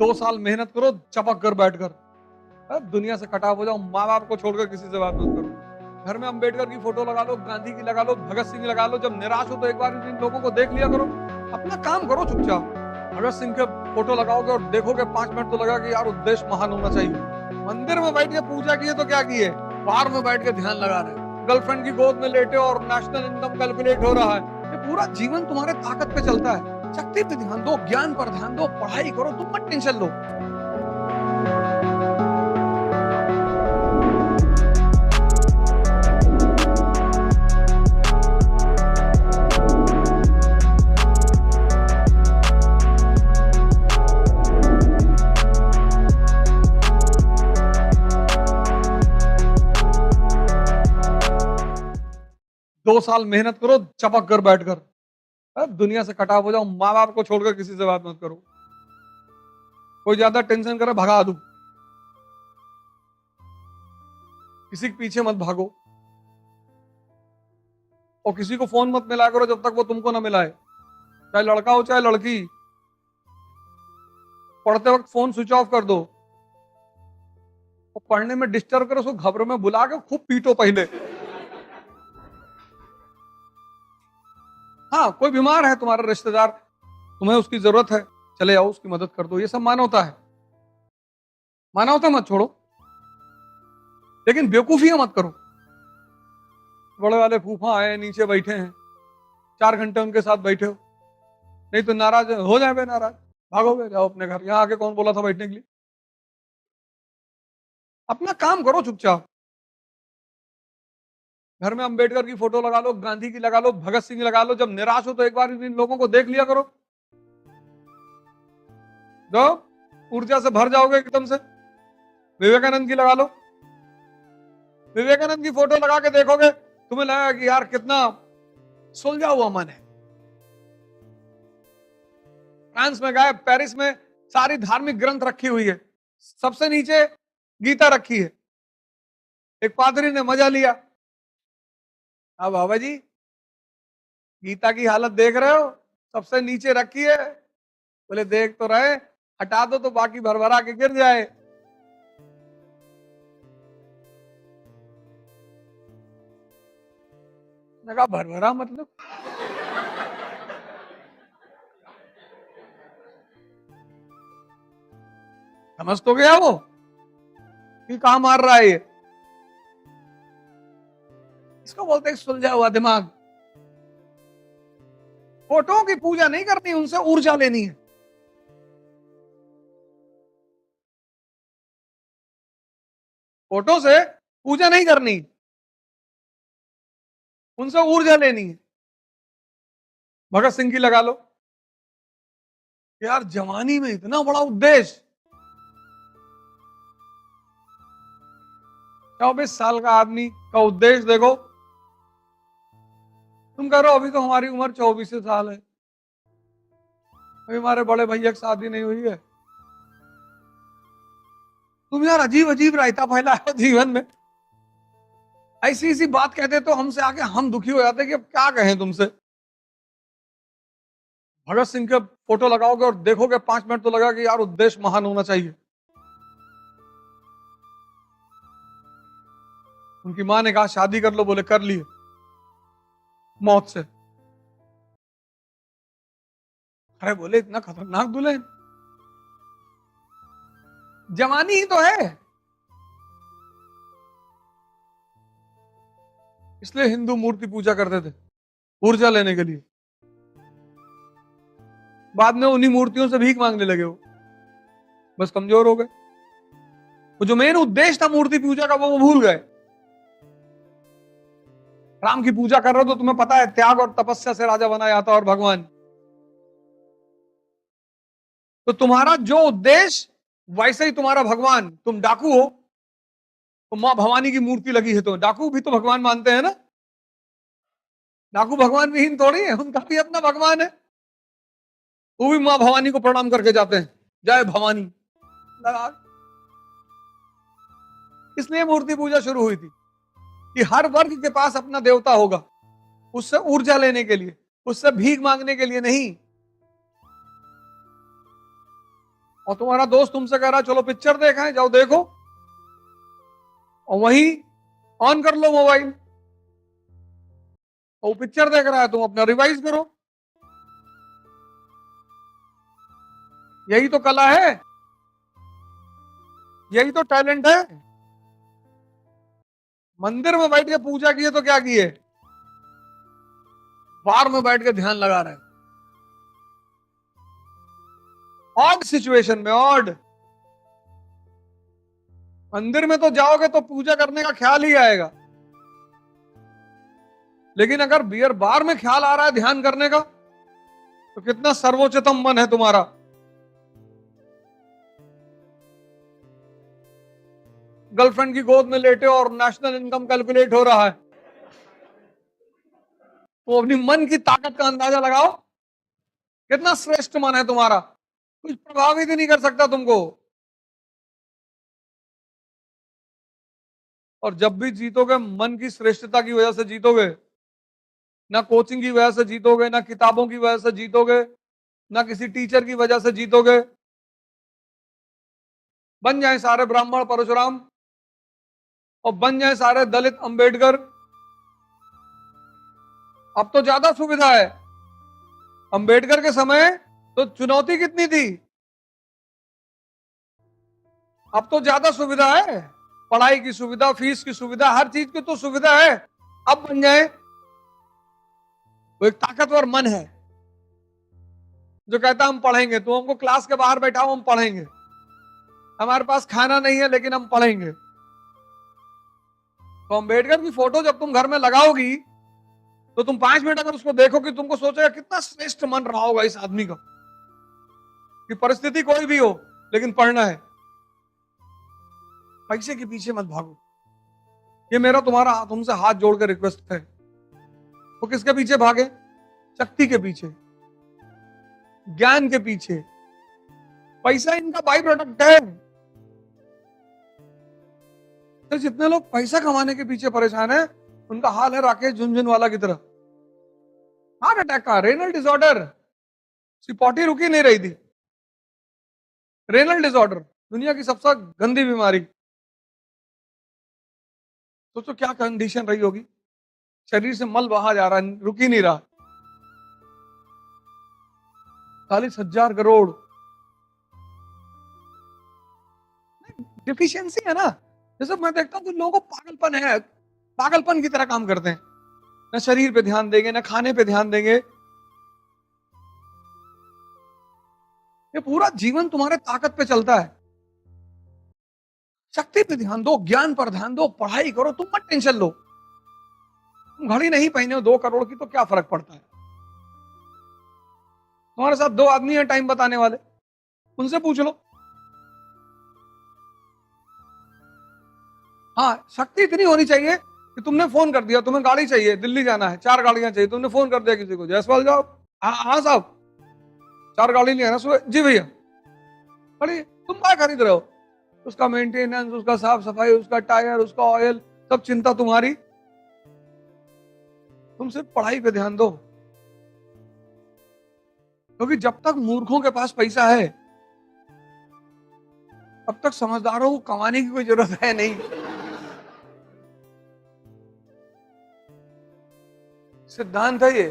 2 साल मेहनत करो चपक कर बैठकर, दुनिया से कटा हो जाओ, माँ बाप को छोड़कर किसी से बात मत करो। घर में अंबेडकर की फोटो लगा लो, गांधी की लगा लो, भगत सिंह लगा लो। जब निराश हो तो एक बार इन लोगों को देख लिया करो, अपना काम करो चुपचाप। भगत सिंह के फोटो लगाओगे और देखोगे 5 मिनट तो लगा कि यार उद्देश्य महान होना चाहिए। मंदिर में बैठ के पूजा किए तो क्या किए, बाहर में बैठ के ध्यान लगा रहे, गर्लफ्रेंड की गोद में लेटे और नेशनल इनकम कैलकुलेट हो रहा है। ये पूरा जीवन तुम्हारे ताकत पे चलता है। शक्ति पे ध्यान दो, ज्ञान पर ध्यान दो, पढ़ाई करो, तुम मत टेंशन लो। दो साल मेहनत करो चपक कर बैठकर, दुनिया से कटा हो जाओ, माँ बाप को छोड़कर किसी से बात मत करो। कोई ज्यादा टेंशन करे भगा दूं, किसी के पीछे मत भागो और किसी को फोन मत मिलाया करो जब तक वो तुमको ना मिलाए, चाहे लड़का हो चाहे लड़की। पढ़ते वक्त फोन स्विच ऑफ कर दो और पढ़ने में डिस्टर्ब करो उसको घबरे में बुला के खूब पीटो पहले। हाँ, कोई बीमार है तुम्हारा रिश्तेदार, तुम्हें उसकी जरूरत है, चले जाओ उसकी मदद कर दो, ये सब मानवता है। मानवता मत छोड़ो, लेकिन बेवकूफियां मत करो। बड़े वाले फूफा आए नीचे बैठे हैं, 4 घंटे उनके साथ बैठे हो, नहीं तो नाराज हो जाए, नाराज भागोगे, जाओ अपने घर। यहाँ आके कौन बोला था बैठने के लिए? अपना काम करो चुपचाप। घर में अंबेडकर की फोटो लगा लो, गांधी की लगा लो, भगत सिंह लगा लो। जब निराश हो तो एक बार इन लोगों को देख लिया करो, जो ऊर्जा से भर जाओगे एकदम से। विवेकानंद की लगा लो, विवेकानंद की फोटो लगा के देखोगे, तुम्हें लगेगा कि यार कितना सुलझा हुआ मन है। फ्रांस में गए, पेरिस में सारी धार्मिक ग्रंथ रखी हुई है, सबसे नीचे गीता रखी है। एक पादरी ने मजा लिया, अब बाबा जी गीता की हालत देख रहे हो, सबसे नीचे रखी है। बोले देख तो रहे, हटा दो तो बाकी भरभरा के गिर जाए। लगा भरभरा मतलब समझ तो गया वो कि कहां मार रहा है ये। इसको बोलते हैं सुलझा हुआ दिमाग। फोटो की पूजा नहीं करनी, उनसे ऊर्जा लेनी है। फोटो से पूजा नहीं करनी, उनसे ऊर्जा लेनी है। भगत सिंह की लगा लो, यार जवानी में इतना बड़ा उद्देश्य। 24 साल का आदमी का उद्देश्य देखो। तुम कह रहे हो अभी तो हमारी उम्र 24 साल है, अभी हमारे बड़े भैया की शादी नहीं हुई है। तुम यार अजीब अजीब रायता फैला है जीवन में। ऐसी ऐसी बात कहते तो हमसे आके हम दुखी हो जाते कि अब क्या कहें तुमसे। भगत सिंह के फोटो लगाओगे और देखोगे 5 मिनट तो लगा कि यार उद्देश्य महान होना चाहिए। उनकी मां ने कहा शादी कर लो, बोले कर लिए मौत से। अरे बोले इतना खतरनाक दुल्हन, जवानी ही तो है। इसलिए हिंदू मूर्ति पूजा करते थे ऊर्जा लेने के लिए। बाद में उन्हीं मूर्तियों से भीख मांगने लगे हो, बस कमजोर हो गए। वो जो मेन उद्देश्य था मूर्ति पूजा का वो भूल गए। राम की पूजा कर रहे हो तो तुम्हें पता है त्याग और तपस्या से राजा बना जाता और भगवान। तो तुम्हारा जो उद्देश्य वैसे ही तुम्हारा भगवान। तुम डाकू हो तो मां भवानी की मूर्ति लगी है, तो डाकू भी तो भगवान मानते हैं ना। डाकू भगवान विहीन थोड़ी है, उनका भी अपना भगवान है। वो भी मां भवानी को प्रणाम करके जाते हैं, जय भवानी लगा। इसलिए मूर्ति पूजा शुरू हुई थी कि हर वर्ग के पास अपना देवता होगा, उससे ऊर्जा लेने के लिए, उससे भीख मांगने के लिए नहीं। और तुम्हारा दोस्त तुमसे कह रहा है चलो पिक्चर देखा है, जाओ देखो, और वहीं ऑन कर लो मोबाइल, और वो पिक्चर देख रहा है, तुम अपना रिवाइज करो। यही तो कला है, यही तो टैलेंट है। मंदिर में बैठ के पूजा किए तो क्या किए, बार में बैठ के ध्यान लगा रहे, ऑड सिचुएशन में, ऑड। मंदिर में तो जाओगे तो पूजा करने का ख्याल ही आएगा, लेकिन अगर बियर बार में ख्याल आ रहा है ध्यान करने का, तो कितना सर्वोच्चतम मन है तुम्हारा। गर्लफ्रेंड की गोद में लेटे और नेशनल इनकम कैलकुलेट हो रहा है, तो अपनी मन की ताकत का अंदाजा लगाओ, कितना श्रेष्ठ मन है तुम्हारा, कुछ प्रभावित ही नहीं कर सकता तुमको। और जब भी जीतोगे मन की श्रेष्ठता की वजह से जीतोगे, ना कोचिंग की वजह से जीतोगे, ना किताबों की वजह से जीतोगे, ना किसी टीचर की वजह से जीतोगे। बन जाए सारे ब्राह्मण परशुराम, और बन जाए सारे दलित अंबेडकर। अब तो ज्यादा सुविधा है, अंबेडकर के समय तो चुनौती कितनी थी, अब तो ज्यादा सुविधा है, पढ़ाई की सुविधा, फीस की सुविधा, हर चीज की तो सुविधा है। अब बन जाए, वो एक ताकतवर मन है जो कहता हम पढ़ेंगे, तो हमको क्लास के बाहर बैठाओ, हम पढ़ेंगे, हमारे पास खाना नहीं है लेकिन हम पढ़ेंगे। तो अंबेडकर की फोटो जब तुम घर में लगाओगी, तो तुम 5 मिनट अगर उसको देखोगे, तुमको सोचेगा कितना श्रेष्ठ मन रहा होगा इस आदमी का, कि परिस्थिति कोई भी हो लेकिन पढ़ना है। पैसे के पीछे मत भागो, ये मेरा तुम्हारा तुमसे हाथ जोड़ के रिक्वेस्ट है। तो किसके पीछे भागे, शक्ति के पीछे, ज्ञान के पीछे। पैसा इनका बाई प्रोडक्ट है। तो जितने लोग पैसा कमाने के पीछे परेशान है, उनका हाल है राकेश झुनझुनवाला की तरह, हार्ट अटैक का, रेनल डिसऑर्डर, सिपोटी रुकी नहीं रही थी। रेनल डिसऑर्डर दुनिया की सबसे गंदी बीमारी। सोचो क्या कंडीशन रही होगी, शरीर से मल बहा जा रहा है, रुक ही नहीं रहा। 40,000 करोड़ डिफिशियंसी है ना। जैसे मैं देखता हूँ कुछ लोगों को पागलपन है, पागलपन की तरह काम करते हैं, ना शरीर पे ध्यान देंगे, ना खाने पे ध्यान देंगे। ये पूरा जीवन तुम्हारे ताकत पे चलता है। शक्ति पे ध्यान दो, ज्ञान पर ध्यान दो, पढ़ाई करो, तुम मत टेंशन लो। तुम घड़ी नहीं पहने हो 2 करोड़ की तो क्या फर्क पड़ता है। तुम्हारे साथ 2 आदमी है टाइम बताने वाले, उनसे पूछ लो। हाँ, शक्ति इतनी होनी चाहिए कि तुमने फोन कर दिया, तुम्हें गाड़ी चाहिए, दिल्ली जाना है, 4 गाड़ियां चाहिए, तुमने फोन कर दिया किसी को, जयसवाल जाओ, हाँ साहब 4 गाड़ी नहीं है ना सुबह, जी भैया। अरे तुम क्या खरीद रहे हो, उसका मेंटेनेंस, उसका साफ सफाई, उसका टायर, उसका ऑयल, सब चिंता तुम्हारी। तुम सिर्फ पढ़ाई पे ध्यान दो, क्योंकि जब तक मूर्खों के पास पैसा है, तब तक समझदारों को कमाने की कोई जरूरत है नहीं। सिद्धांत है ये।